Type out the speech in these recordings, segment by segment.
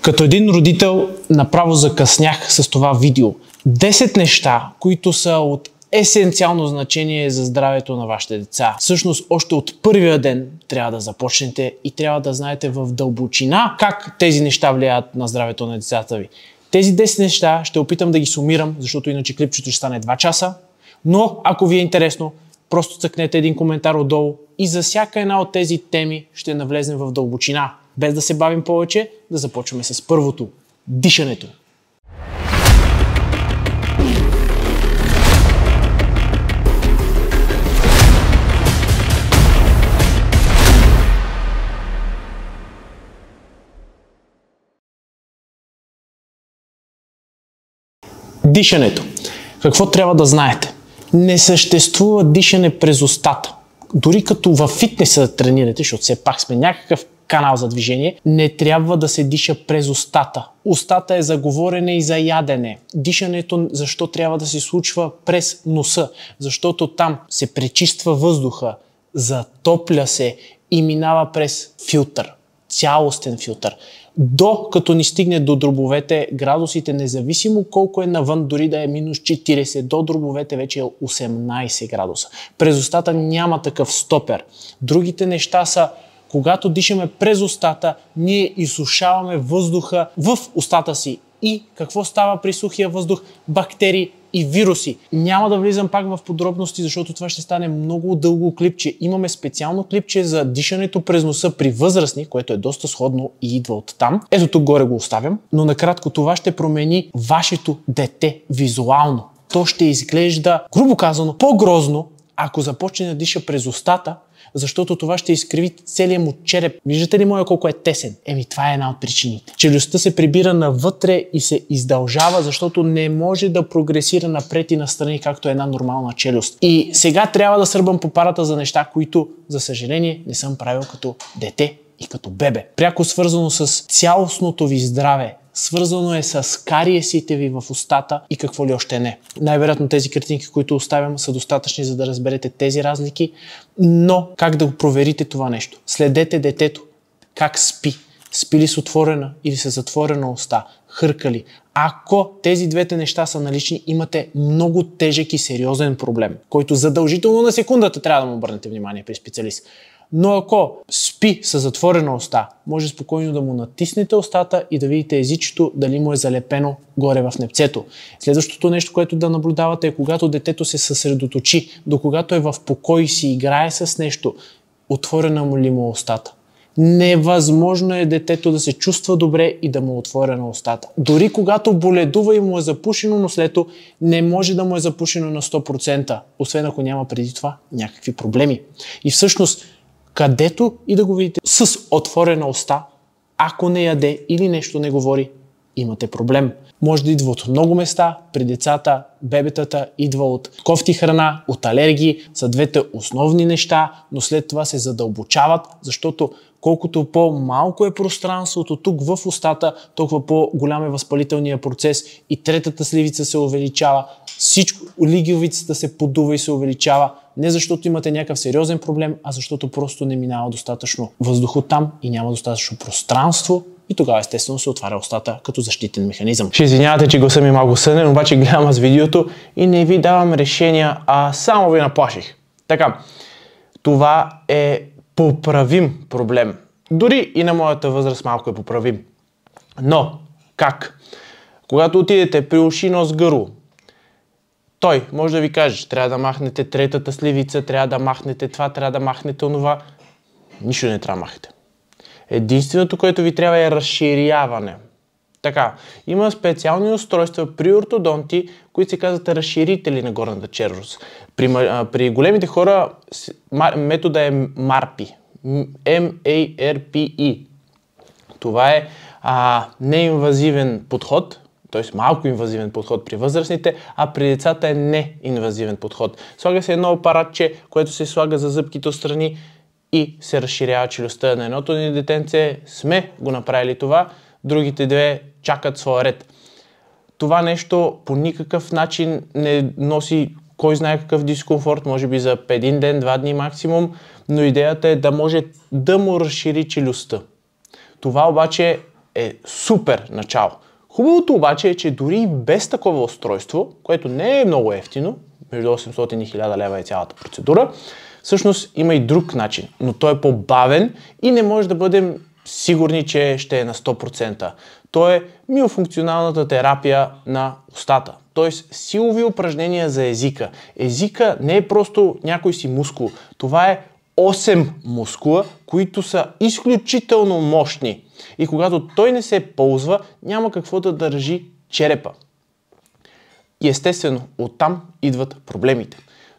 Като един родител направо закъснях с това видео. 10 неща, които са от есенциално значение за здравето на вашите деца. Всъщност, още от първия ден трябва да започнете и трябва да знаете в дълбочина как тези неща влияят на здравето на децата ви. Тези 10 неща ще опитам да ги сумирам, защото иначе клипчето ще стане 2 часа. Но ако ви е интересно, просто цъкнете един коментар отдолу и за всяка една от тези теми ще навлезем в дълбочина. Без да се бавим повече, да започваме с първото – дишането. Дишането. Какво трябва да знаете? Не съществува дишане през устата. Дори като във фитнеса да тренирате, защото все пак сме някакъв канал за движение, не трябва да се диша през устата. Устата е за говорене и за ядене. Дишането защо трябва да се случва през носа? Защото там се пречиства въздуха, затопля се и минава през филтър. Цялостен филтър. Докато ни стигне до дробовете, градусите, независимо колко е навън, дори да е минус 40, до дробовете вече е 18 градуса. През устата няма такъв стопер. Другите неща са, когато дишаме през устата, ние изсушаваме въздуха в устата си. И какво става при сухия въздух? Бактерии и вируси. Няма да влизам пак в подробности, защото това ще стане много дълго клипче. Имаме специално клипче за дишането през носа при възрастни, което е доста сходно и идва от там. Ето тук горе го оставям. Но накратко това ще промени вашето дете визуално. То ще изглежда, грубо казано, по-грозно, ако започне да диша през устата, защото това ще изкриви целият му череп. Виждате ли моя колко е тесен? Това е една от причините. Челюстта се прибира навътре и се издължава, защото не може да прогресира напред и настрани, както е една нормална челюст. И сега трябва да сърбам по парата за неща, които, за съжаление, не съм правил като дете и като бебе. Пряко свързано с цялостното ви здраве. Свързано е с кариесите ви в устата и какво ли още не. Най-вероятно тези картинки, които оставям, са достатъчни, за да разберете тези разлики, но как да го проверите това нещо? Следете детето, как спи. Спи ли с отворена или с затворена уста? Хърка ли? Ако тези двете неща са налични, имате много тежък и сериозен проблем, който задължително на секундата трябва да му обърнете внимание при специалист. Но ако спи с затворена уста, може спокойно да му натиснете устата и да видите езичето дали му е залепено горе в непцето. Следващото нещо, което да наблюдавате е когато детето се съсредоточи, до когато е в покой и си играе с нещо, отворена му ли му устата. Невъзможно е детето да се чувства добре и да му е отворена устата. Дори когато боледува и му е запушено нослето, не може да му е запушено на 100%, освен ако няма преди това някакви проблеми. И всъщност, където и да го видите с отворена уста, ако не яде или нещо не говори, имате проблем. Може да идва от много места, при децата, бебетата, идва от кофти храна, от алергии, са двете основни неща, но след това се задълбочават, защото колкото по-малко е пространството тук в устата, толкова по-голям е възпалителният процес и третата сливица се увеличава, всичко, лигавицата се подува и се увеличава, не защото имате някакъв сериозен проблем, а защото просто не минава достатъчно въздух оттам и няма достатъчно пространство и тогава естествено се отваря устата като защитен механизъм. Ще извинявате, че гласа ми е малко съден, обаче гледам аз видеото и не ви давам решения, а само ви наплаших. Така, това е поправим проблем. Дори и на моята възраст малко е поправим. Но, как? Когато отидете при уши, нос, гърло, той може да ви каже, че трябва да махнете третата сливица, трябва да махнете това, трябва да махнете онова. Нищо не трябва да махнете. Единственото, което ви трябва е разширяване. Така, има специални устройства при ортодонти, които се казват разширители на горната челюст. При големите хора метода е MARPI. M-A-R-P-E. Това е неинвазивен подход, т.е. малко инвазивен подход при възрастните, а при децата е неинвазивен подход. Слага се едно апаратче, което се слага за зъбките отстрани и се разширява челюстта. На едното ни детенце сме го направили това, другите две чакат своя ред. Това нещо по никакъв начин не носи кой знае какъв дискомфорт, може би за един ден, 2 дни максимум, но идеята е да може да му разшири челюстта. Това обаче е супер начало. Хубавото обаче е, че дори и без такова устройство, което не е много ефтино, между 800 и 1000 лева е цялата процедура, всъщност има и друг начин, но той е по-бавен и не може да бъдем сигурни, че ще е на 100%. Той е миофункционалната терапия на устата, т.е. силови упражнения за езика. Езика не е просто някой си мускул, това е 8 мускула, които са изключително мощни. И когато той не се ползва, няма какво да държи черепа. И естествено, оттам идват проблемите.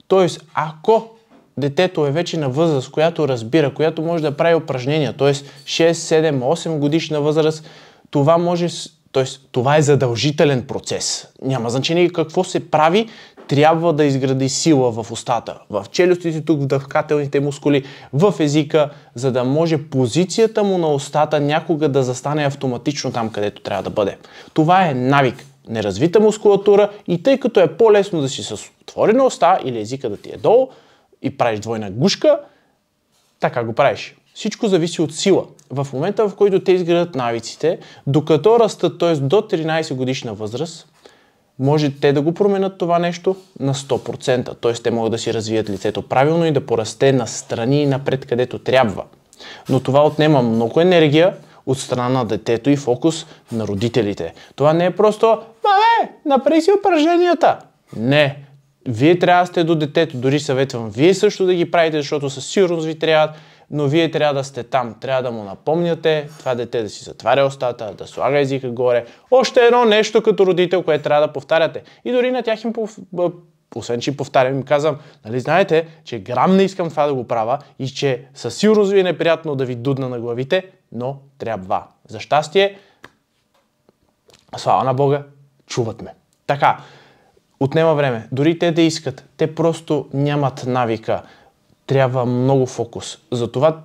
Тоест, ако детето е вече на възраст, която разбира, която може да прави упражнения, т.е. 6, 7, 8 годишна възраст, това е задължителен процес. Няма значение какво се прави, трябва да изгради сила в устата, в челюстите, тук в дъвкателните мускули, в езика, за да може позицията му на устата някога да застане автоматично там, където трябва да бъде. Това е навик, неразвита мускулатура и тъй като е по-лесно да си с отворена уста или езика да ти е долу и правиш двойна гушка, така го правиш. Всичко зависи от сила. В момента, в който те изградат навиците, докато растат, т.е. до 13 годишна възраст, може те да го променят това нещо на 100%. Т.е. те могат да си развият лицето правилно и да порасте настрани и напред, където трябва. Но това отнема много енергия от страна на детето и фокус на родителите. Това не е просто "Маме, направи си упражненията". Не. Вие трябва да сте до детето, дори съветвам вие също да ги правите, защото със сигурност ви трябват, но вие трябва да сте там, трябва да му напомняте, това дете да си затваря устата, да слага езика горе. Още едно нещо като родител, което трябва да повтаряте. И дори на тях освен че повтарям, им казвам, нали знаете, че грам не искам това да го правя и че със сигурност ви е неприятно да ви дудна на главите, но трябва. За щастие, слава на Бога, чуват ме. Така, отнема време. Дори те да искат, те просто нямат навика. Трябва много фокус. Затова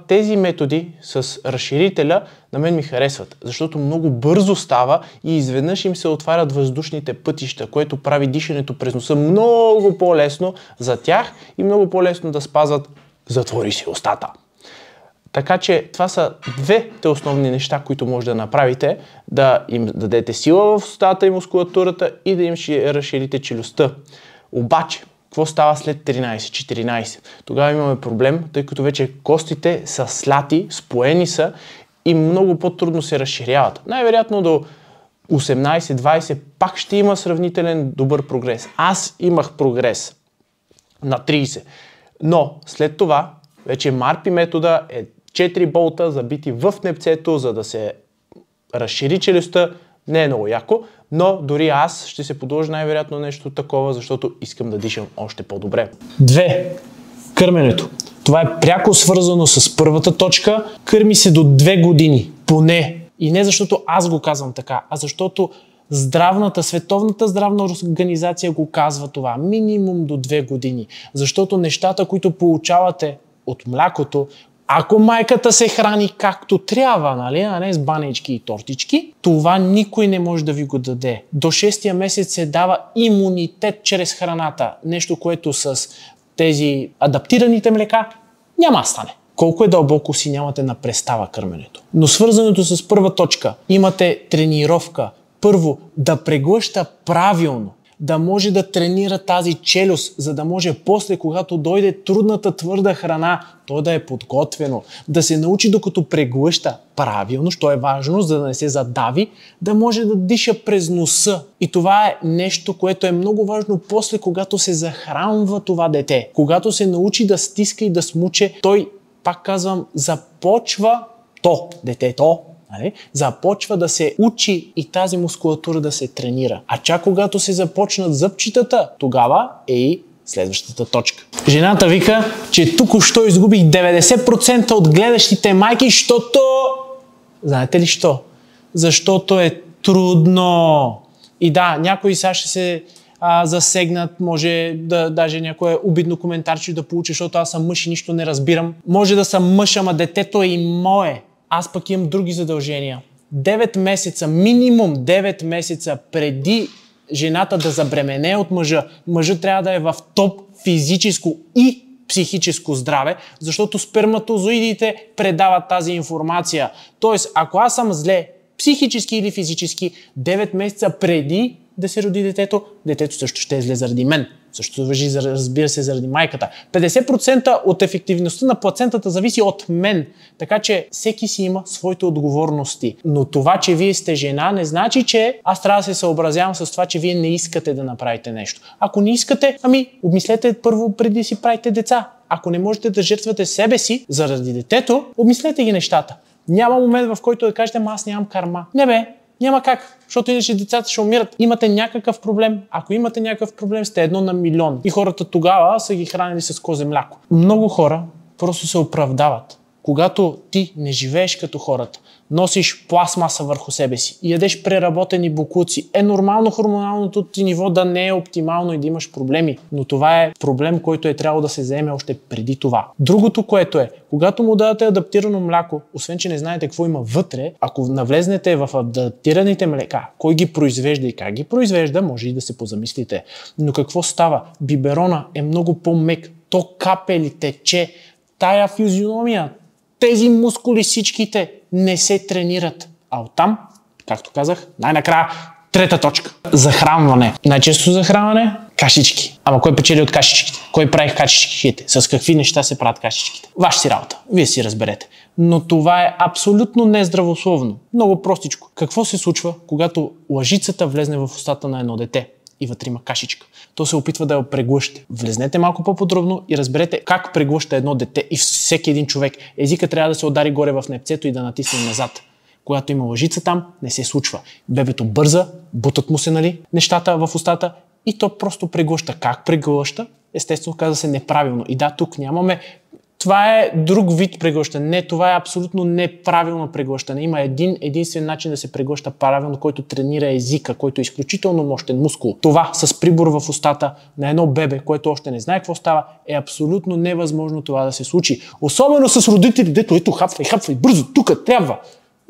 тези методи с разширителя на мен ми харесват, защото много бързо става и изведнъж им се отварят въздушните пътища, което прави дишането през носа много по-лесно за тях и много по-лесно да спазват "затвори си устата". Така че това са двете основни неща, които може да направите, да им дадете сила в устата и мускулатурата и да им разширите челюстта. Обаче, какво става след 13-14? Тогава имаме проблем, тъй като вече костите са сляти, споени са и много по-трудно се разширяват. Най-вероятно до 18-20 пак ще има сравнителен добър прогрес. Аз имах прогрес на 30. Но след това вече Марпи метода е 4 болта забити в непцето, за да се разшири челюстта. Не е много яко, но дори аз ще се подложа най-вероятно нещо такова, защото искам да дишам още по-добре. 2. Кърменето. Това е пряко свързано с първата точка. Кърми се до 2 години. Поне. И не защото аз го казвам така, а защото Световната здравна организация го казва това. Минимум до 2 години. Защото нещата, които получавате от млякото, ако майката се храни както трябва, нали, а не с банички и тортички, това никой не може да ви го даде. До 6-я месец се дава имунитет чрез храната. Нещо, което с тези адаптираните млека няма да стане. Колко е дълбоко си нямате на представа кърменето. Но свързаното с първа точка, имате тренировка. Първо, да преглъща правилно. Да може да тренира тази челюст, за да може после, когато дойде трудната твърда храна, то да е подготвено, да се научи докато преглъща правилно, що е важно, за да не се задави, да може да диша през носа. И това е нещо, което е много важно после, когато се захранва това дете. Когато се научи да стиска и да смуче, той, пак казвам, детето, започва да се учи и тази мускулатура да се тренира. А чак когато се започнат зъбчетата, тогава е и следващата точка. Жената вика, че току-що изгубих 90% от гледащите майки, защото... Знаете ли що? Защото е трудно. И да, някои сега ще се засегнат, може да даже някое обидно коментарче да получи, защото аз съм мъж и нищо не разбирам. Може да съм мъж, ама детето е и мое. Аз пък имам други задължения. 9 месеца, минимум 9 месеца преди жената да забременее от мъжа, мъжът трябва да е в топ физическо и психическо здраве, защото сперматозоидите предават тази информация. Тоест, ако аз съм зле, психически или физически, 9 месеца преди да се роди детето, детето също ще е зле заради мен. Също важи, разбира се, заради майката. 50% от ефективността на плацентата зависи от мен. Така че всеки си има своите отговорности. Но това, че вие сте жена, не значи, че аз трябва да се съобразявам с това, че вие не искате да направите нещо. Ако не искате, обмислете първо преди да си правите деца. Ако не можете да жертвате себе си заради детето, обмислете ги нещата. Няма момент, в който да кажете, аз нямам карма. Не бе, няма как, защото иначе децата ще умират. Имате някакъв проблем. Ако имате някакъв проблем, сте 1 на милион. И хората тогава са ги хранили с козе мляко. Много хора просто се оправдават. Когато ти не живееш като хората, носиш пластмаса върху себе си и ядеш преработени боклуци, е нормално хормоналното ти ниво да не е оптимално и да имаш проблеми. Но това е проблем, който е трябвало да се вземе още преди това. Другото, което е, когато му дадете адаптирано мляко, освен че не знаете какво има вътре, ако навлезнете в адаптираните млека, кой ги произвежда и как ги произвежда, може и да се позамислите. Но какво става? Биберона е много по-мек. То капе или тече. Тая физиономия, тези мускули всичките не се тренират. А оттам, както казах, най-накрая трета точка. Захранване. Най-често захранване – кашички. Ама кой печели от кашичките? Кой прави кашичките? С какви неща се правят кашичките? Ваша си работа. Вие си разберете. Но това е абсолютно нездравословно. Много простичко. Какво се случва, когато лъжицата влезне в устата на едно дете и вътре има кашичка? То се опитва да я преглъще. Влезнете малко по-подробно и разберете как преглъща едно дете и всеки един човек. Езика трябва да се удари горе в непцето и да натисне назад. Когато има лъжица там, не се случва. Бебето бърза, бутат му се нещата в устата и то просто преглъща. Как преглъща? Естествено, каза се неправилно. И да, тук нямаме. Това е друг вид преглъщане. Не, това е абсолютно неправилно преглъщане. Има единствен начин да се преглъща правилно, който тренира езика, който е изключително мощен мускул. Това с прибор в устата на едно бебе, което още не знае какво става, е абсолютно невъзможно това да се случи. Особено с родители, дето ето хапвай, бързо, тук трябва.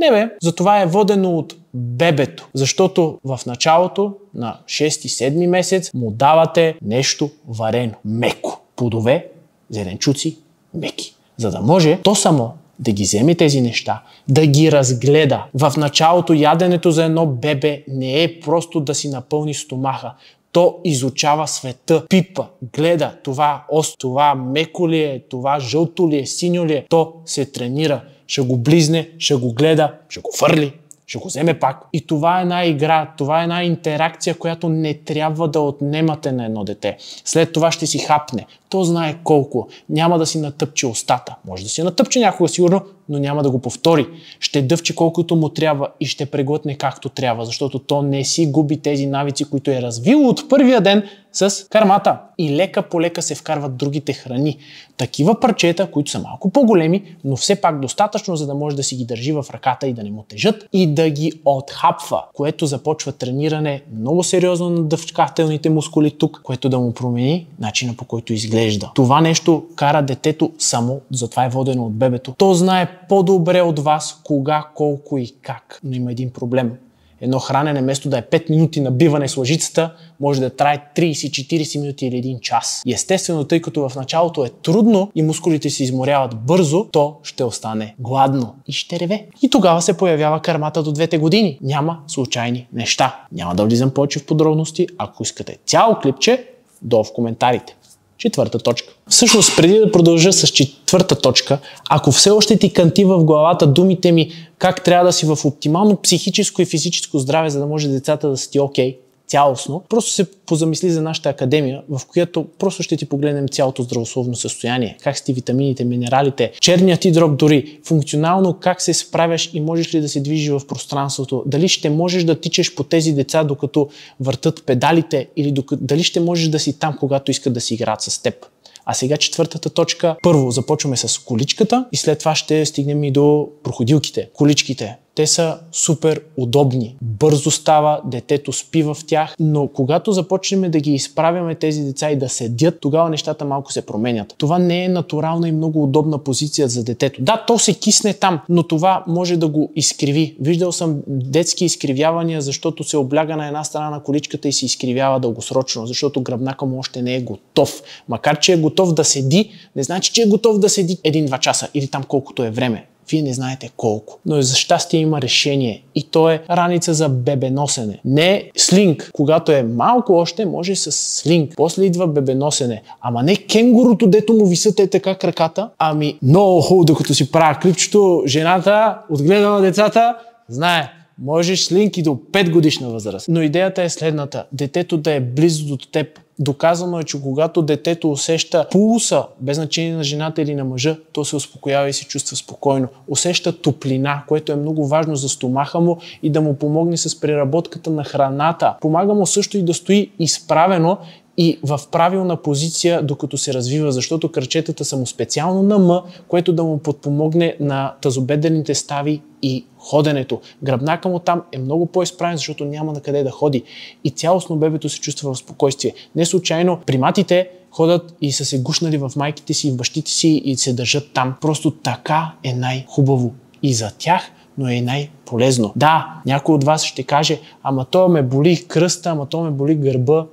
Не бе, затова е водено от бебето, защото в началото на 6-7 месец му давате нещо варено, меко. Плодове, зеленчуци, меки. За да може то само да ги вземе тези неща, да ги разгледа. В началото яденето за едно бебе не е просто да си напълни стомаха. То изучава света, пипа, гледа това ост, това меко ли е, това жълто ли е, синьо ли е. То се тренира, ще го близне, ще го гледа, ще го фърли, ще го вземе пак. И това е една игра, това е една интеракция, която не трябва да отнемате на едно дете. След това ще си хапне. То знае колко. Няма да си натъпче устата. Може да си натъпче някога сигурно, но няма да го повтори. Ще дъвче колкото му трябва и ще преглътне както трябва, защото то не си губи тези навици, които е развило от първия ден с кармата. И лека по лека се вкарват другите храни. Такива парчета, които са малко по-големи, но все пак достатъчно, за да може да си ги държи в ръката и да не му тежат и да ги отхапва, което започва трениране много сериозно на дъвкателните мускули тук, което да му промени начина, по който изглежда. Това нещо кара детето само, затова е водено от бебето. То знае по-добре от вас кога, колко и как. Но има един проблем. Едно хранене, вместо да е 5 минути набиване с лъжицата, може да трае 30-40 минути или 1 час. И естествено, тъй като в началото е трудно и мускулите се изморяват бързо, то ще остане гладно и ще реве. И тогава се появява кармата до 2 години. Няма случайни неща. Няма да влизам повече в подробности. Ако искате цяло клипче, долу в коментарите. Четвърта точка. Всъщност, преди да продължа с четвърта точка, ако все още ти канти в главата думите ми как трябва да си в оптимално психическо и физическо здраве, за да може децата да са ти окей, цялостно, просто се позамисли за нашата академия, в която просто ще ти погледнем цялото здравословно състояние. Как сте витамините, минералите, черният ти дроб дори, функционално как се справяш и можеш ли да се движиш в пространството, дали ще можеш да тичаш по тези деца, докато въртат педалите или дали ще можеш да си там, когато искат да си играят с теб. А сега четвъртата точка. Първо започваме с количката и след това ще стигнем и до проходилките. Количките. Те са супер удобни. Бързо става, детето спи в тях, но когато започнем да ги изправяме тези деца и да седят, тогава нещата малко се променят. Това не е натурална и много удобна позиция за детето. Да, то се кисне там, но това може да го изкриви. Виждал съм детски изкривявания, защото се обляга на една страна на количката и се изкривява дългосрочно, защото гръбнака му още не е готов. Макар че е готов да седи, не значи, че е готов да седи 1-2 часа или там колкото е време. Вие не знаете колко. Но за щастие има решение и то е раница за бебеносене. Не слинг. Когато е малко още, може с слинг. После идва бебеносене. Ама не кенгурото, дето му висят така краката. Ами много хубаво, докато си правя клипчето, жената отгледала децата, знае. Можеш слинг и до 5 годишна възраст. Но идеята е следната. Детето да е близо до теб. Доказано е, че когато детето усеща пулса, без значение на жената или на мъжа, то се успокоява и се чувства спокойно. Усеща топлина, което е много важно за стомаха му и да му помогне с преработката на храната. Помага му също и да стои изправено и в правилна позиция, докато се развива, защото кръчетата са му специално на М, което да му подпомогне на тазобедрените стави и ходенето. Гръбнака му там е много по-изправен, защото няма на къде да ходи. И цялостно бебето се чувства в спокойствие. Не случайно приматите ходят и са се гушнали в майките си и в бащите си и се държат там. Просто така е най-хубаво и за тях, но е най-полезно. Да, някой от вас ще каже, ама то ме боли кръста, ама то ме боли гърба.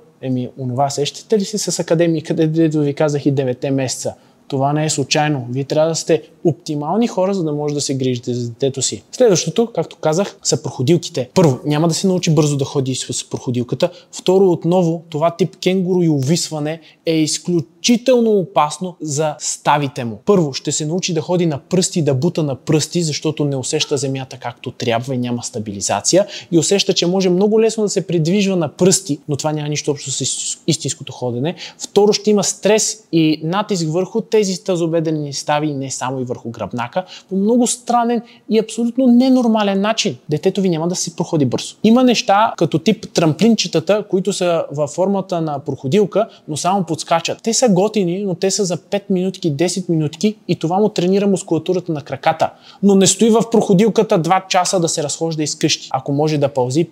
Онова сещате ли си с академии, където ви казах и 9 месеца? Това не е случайно. Вие трябва да сте оптимални хора, за да може да се грижите за детето си. Следващото, както казах, са проходилките. Първо, няма да се научи бързо да ходи с проходилката. Второ, отново, това тип кенгуру и увисване е изключително опасно за ставите му. Първо, ще се научи да ходи на пръсти, да бута на пръсти, защото не усеща земята както трябва и няма стабилизация. И усеща, че може много лесно да се придвижва на пръсти, но това няма нищо общо с истинското ходене. Второ, ще има стрес и натиск върху тези тазобедрени стави, не само и върху гръбнака, по много странен и абсолютно ненормален начин. Детето ви няма да се проходи бързо. Има неща като тип трамплинчетата, които са във формата на проходилка, но само подскачат. Те са готини, но те са за 5 минутки, 10 минутки и това му тренира мускулатурата на краката. Но не стои в проходилката 2 часа да се разхожда из къщи. Ако може да пълзи.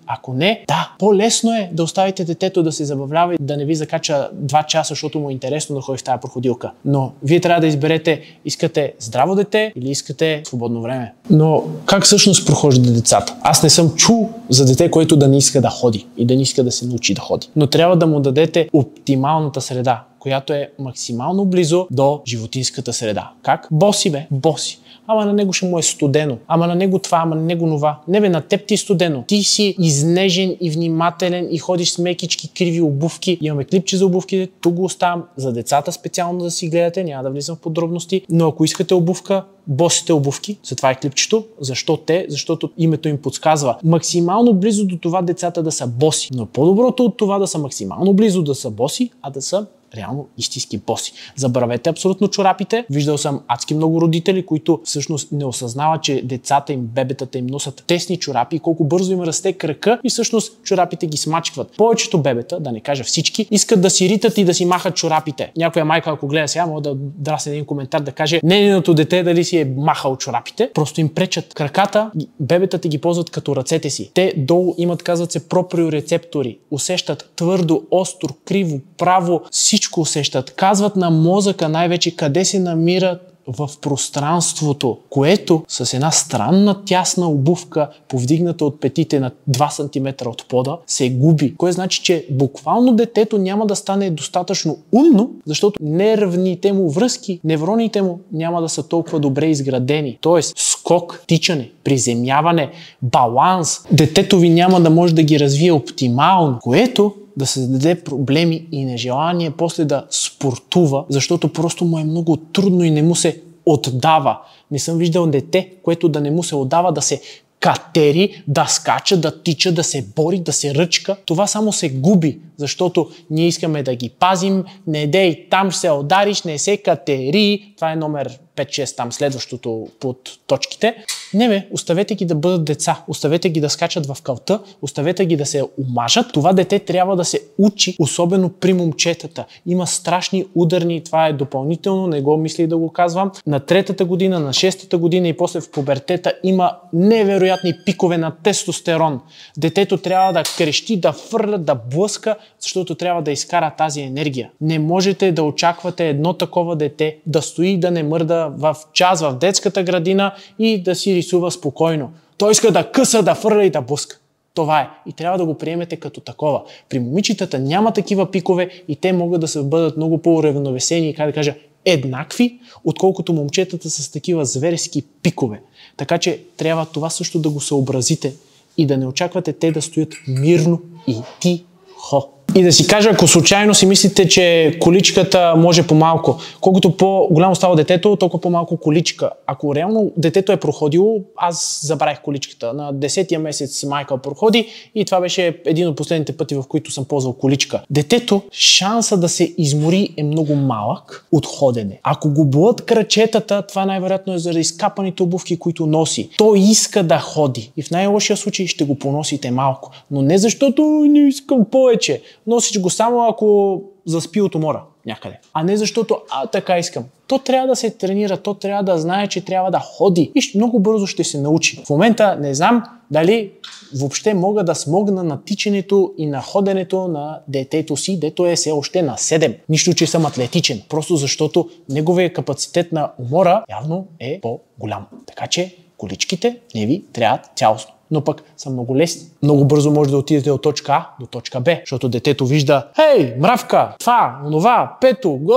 Ако не, да, по-лесно е да оставите детето да се забавлява и да не ви закача 2 часа, защото му е интересно да ходи в тази проходилка. Но вие трябва да изберете, искате здраво дете или искате свободно време. Но как всъщност прохождат децата? Аз не съм чул за дете, което да не иска да ходи и да не иска да се научи да ходи. Но трябва да му дадете оптималната среда, която е максимално близо до животинската среда. Как? Боси, бе. Боси. Ама на него ще му е студено. Ама на него това, ама на него нова. Не бе, на теб ти е студено. Ти си изнежен и внимателен и ходиш с мекички, криви обувки. Имаме клипче за обувките, тук го оставам за децата специално да си гледате, няма да влизам в подробности. Но ако искате обувка, босите обувки, за това е клипчето. Защо те? Защото името им подсказва максимално близо до това децата да са боси. Но по-доброто от това да са максимално близо да са боси, а да са реално истински боси. Забравете абсолютно чорапите. Виждал съм адски много родители, които всъщност не осъзнават, че децата им, бебетата им носят тесни чорапи и колко бързо им расте крака и всъщност чорапите ги смачкват. Повечето бебета, да не кажа всички, искат да си ритат и да си махат чорапите. Някоя майка, ако гледа сега, може да драсне един коментар да каже нейното дете дали си е махал чорапите. Просто им пречат. Краката, бебетата ги ползват като ръцете си. Те долу имат, казват се, проприорецептори. Усещат твърдо, остро, криво, право, всичко усещат. Казват на мозъка най-вече къде се намират в пространството, което с една странна тясна обувка, повдигната от петите на 2 см от пода, се губи. Кое значи, че буквално детето няма да стане достатъчно умно, защото нервните му връзки, невроните му няма да са толкова добре изградени. Тоест, скок, тичане, приземяване, баланс. Детето ви няма да може да ги развие оптимално, което да създаде проблеми и нежелание после да спортува, защото просто му е много трудно и не му се отдава. Не съм виждал дете, което да не му се отдава да се катери, да скача, да тича, да се бори, да се ръчка. Това само се губи, защото ние искаме да ги пазим. Не дей, там ще се удариш, не се катери. Това е номер 5-6 там следващото под точките. Не бе, оставете ги да бъдат деца, оставете ги да скачат в калта, оставете ги да се омажат. Това дете трябва да се учи, особено при момчетата. Има страшни ударни, това е допълнително, не го мисля да го казвам. На 3-та година, на 6-та година и после в пубертета има невероятни пикове на тестостерон. Детето трябва да крещи, да фърля, да блъска, защото трябва да изкара тази енергия. Не можете да очаквате едно такова дете да стои и да не мърда в час в детската градина и да си рисува спокойно. Той иска да къса, да фърля и да блъска. Това е. И трябва да го приемете като такова. При момичетата няма такива пикове и те могат да бъдат много по-уравновесени и, как да кажа, еднакви, отколкото момчетата с такива зверски пикове. Така че трябва това също да го съобразите и да не очаквате те да стоят мирно и тихо. И да си кажа, ако случайно си мислите, че количката може по-малко, колкото по-голямо става детето, толкова по-малко количка. Ако реално детето е проходило, аз забравих количката. На 10-я месец Майкъл проходи и това беше един от последните пъти, в които съм ползвал количка. Детето, шанса да се измори е много малък от ходене. Ако го болят крачетата, това най-вероятно е заради изкапаните обувки, които носи. Той иска да ходи и в най-лошия случай ще го поносите малко. Но не защото не искам повече. Носиш го само ако заспи от умора някъде. А не защото така искам. То трябва да се тренира, то трябва да знае, че трябва да ходи и много бързо ще се научи. В момента не знам дали въобще мога да смогна на тичането и на ходенето на детето си, дето е все още на 7. Нищо, че съм атлетичен, просто защото неговия капацитет на умора явно е по-голям. Така че количките не ви трябват цялостно. Но пък са много лесни. Много бързо може да отидете от точка А до точка Б, защото детето вижда: хей, мравка, това, онова, пето, го,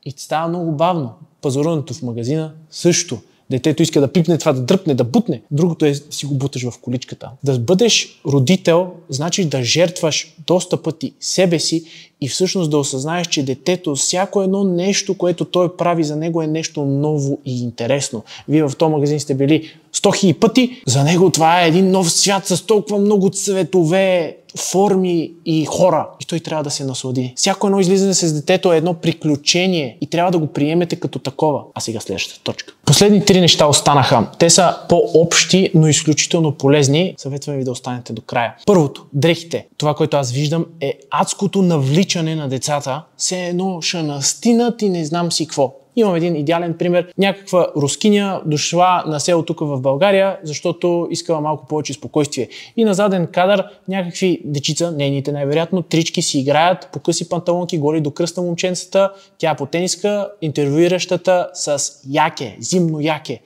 и става много бавно. Пазаруването в магазина също. Детето иска да пипне това, да дръпне, да бутне. Другото е да си го буташ в количката. Да бъдеш родител, значи да жертваш доста пъти себе си и всъщност да осъзнаеш, че детето, всяко едно нещо, което той прави за него, е нещо ново и интересно. Вие в този магазин сте били 100 000 пъти, за него това е един нов свят с толкова много цветове, форми и хора. И той трябва да се наслади. Всяко едно излизане с детето е едно приключение и трябва да го приемете като такова. А сега следващата точка. Последни 3 неща останаха. Те са по-общи, но изключително полезни. Съветвам ви да останете до края. Първото, дрехите. Това, което аз виждам, е адското навличане на децата. Все едно ще настинат и не знам си какво. Имам един идеален пример. Някаква рускиня дошла на село тук в България, защото искала малко повече спокойствие. И на заден кадър някакви дечица, нейните най-вероятно, трички си играят по къси панталонки, голи до кръста момченцата, тя по тениска, интервюиращата с яке, зимно яке.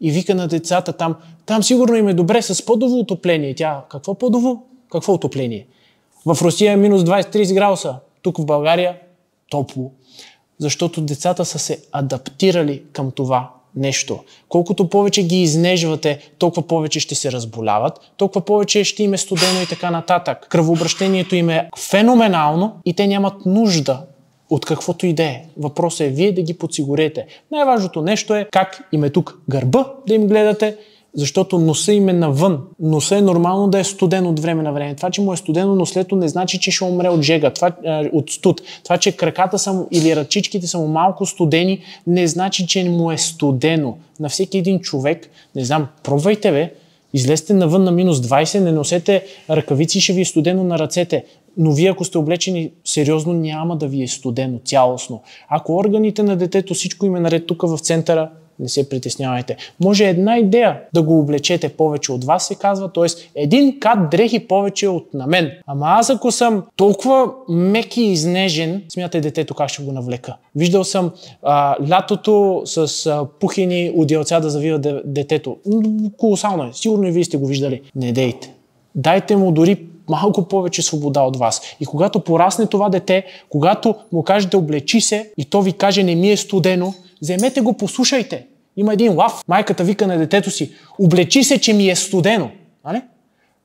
И вика на децата там сигурно им е добре с подово отопление. Тя, какво подово? Какво отопление? В Русия е минус 20-30 градуса. Тук в България топло. Защото децата са се адаптирали към това нещо. Колкото повече ги изнежвате, толкова повече ще се разболяват, толкова повече ще им е студено и така нататък. Кръвообращението им е феноменално и те нямат нужда от каквото и да е. Въпросът е вие да ги подсигурете. Най-важното нещо е как им е тук гърба да им гледате, защото носа им е навън. Носа е нормално да е студен от време на време. Това, че му е студено нослето, не значи, че ще умре от жега, от студ. Това, че краката са му или ръчичките са му малко студени, не значи, че му е студено. На всеки един човек, не знам, пробвайте бе, излезте навън на минус 20, не носете ръкавици, ще ви е студено на ръцете. Но вие, ако сте облечени сериозно, няма да ви е студено цялостно. Ако органите на детето, всичко им е наред тук в центъра, не се притеснявайте. Може една идея да го облечете повече от вас, се казва, т.е. един кат дрехи повече от на мен. Ама аз ако съм толкова мек и изнежен, смятай детето как ще го навлека. Виждал съм лятото с пухени отделца да завива детето. Колосално е. Сигурно и вие сте го виждали. Не дейте. Дайте му дори малко повече свобода от вас. И когато порасне това дете, когато му кажете облечи се и то ви каже не ми е студено, вземете го, послушайте. Има един лав. Майката вика на детето си: облечи се, че ми е студено. Нали?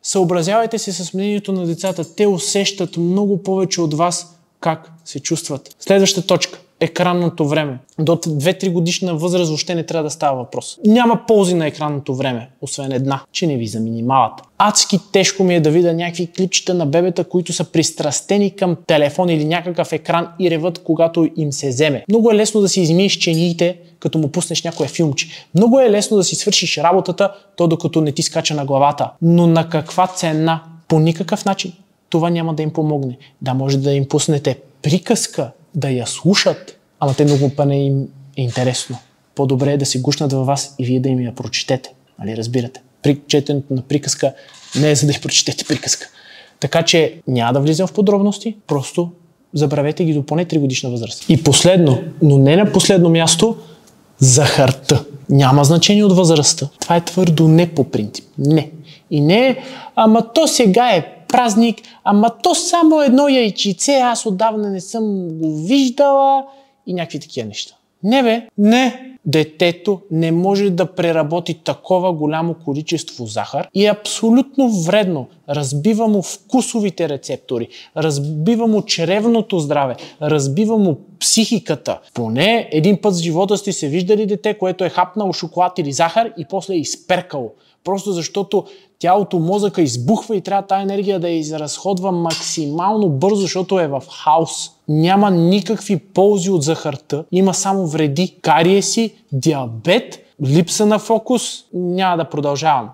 Съобразявайте се с мнението на децата. Те усещат много повече от вас как се чувстват. Следваща точка. екранното време. До 2-3 годишна възраст въобще не трябва да става въпрос. Няма ползи на екранното време, освен една, че не ви занимават. Адски тежко ми е да видя някакви клипчета на бебета, които са пристрастени към телефон или някакъв екран и реват, когато им се вземе. Много е лесно да си измиеш чениите, като му пуснеш някое филмче. Много е лесно да си свършиш работата, то докато не ти скача на главата. Но на каква цена? По никакъв начин. Това няма да им помогне. Да, може да им пуснете приказка, да я слушат, ама те много па не им е интересно. По-добре е да се гушнат във вас и вие да им я прочетете. Нали, разбирате? При четенето на приказка не е за да я прочетете приказка. Така че няма да влизам в подробности, просто забравете ги до поне 3 годишна възраст. И последно, но не на последно място, захарта. Няма значение от възрастта. Това е твърдо не по принцип. Не. И не, ама то сега е празник, ама то само едно яйчице, аз отдавна не съм го виждала и някакви такива неща. Не бе, не. Детето не може да преработи такова голямо количество захар и е абсолютно вредно. Разбива му вкусовите рецептори, разбива му чревното здраве, разбива му психиката. Поне един път в живота сте се виждали дете, което е хапнало шоколад или захар и после е изперкало. Просто защото тялото, мозъка избухва и трябва тази енергия да я изразходва максимално бързо, защото е в хаос. Няма никакви ползи от захарта, има само вреди. Кариеси, диабет, липса на фокус, няма да продължавам.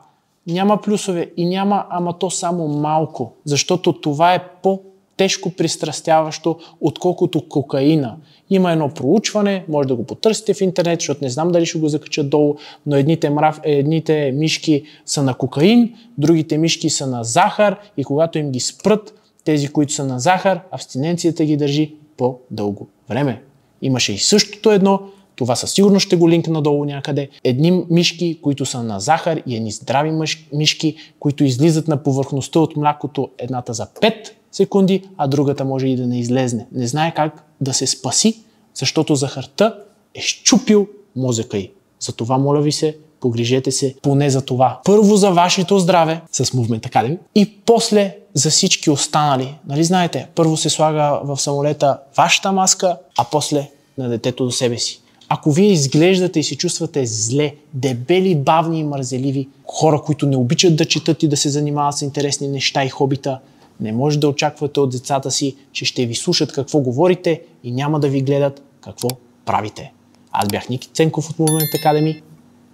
Няма плюсове и няма, ама то само малко, защото това е по-тежко пристрастяващо, отколкото кокаина. Има едно проучване, може да го потърсите в интернет, защото не знам дали ще го закача долу, но едните мишки са на кокаин, другите мишки са на захар и когато им ги спрат, тези, които са на захар, абстиненцията ги държи по-дълго време. Имаше и същото едно, това със сигурност ще го линкна надолу някъде. Едни мишки, които са на захар и едни здрави мишки, които излизат на повърхността от млякото, едната за 5 секунди, а другата може и да не излезне. Не знае как да се спаси, защото захарта е счупил мозъка й. Затова, моля ви се, погрижете се поне за това. Първо за вашето здраве с Movement Academy и после за всички останали. Нали знаете, първо се слага в самолета вашата маска, а после на детето до себе си. Ако вие изглеждате и се чувствате зле, дебели, бавни и мързеливи, хора, които не обичат да четат и да се занимават с интересни неща и хобита, не може да очаквате от децата си, че ще ви слушат какво говорите и няма да ви гледат какво правите. Аз бях Ники Ценков от Movement Academy.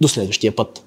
До следващия път!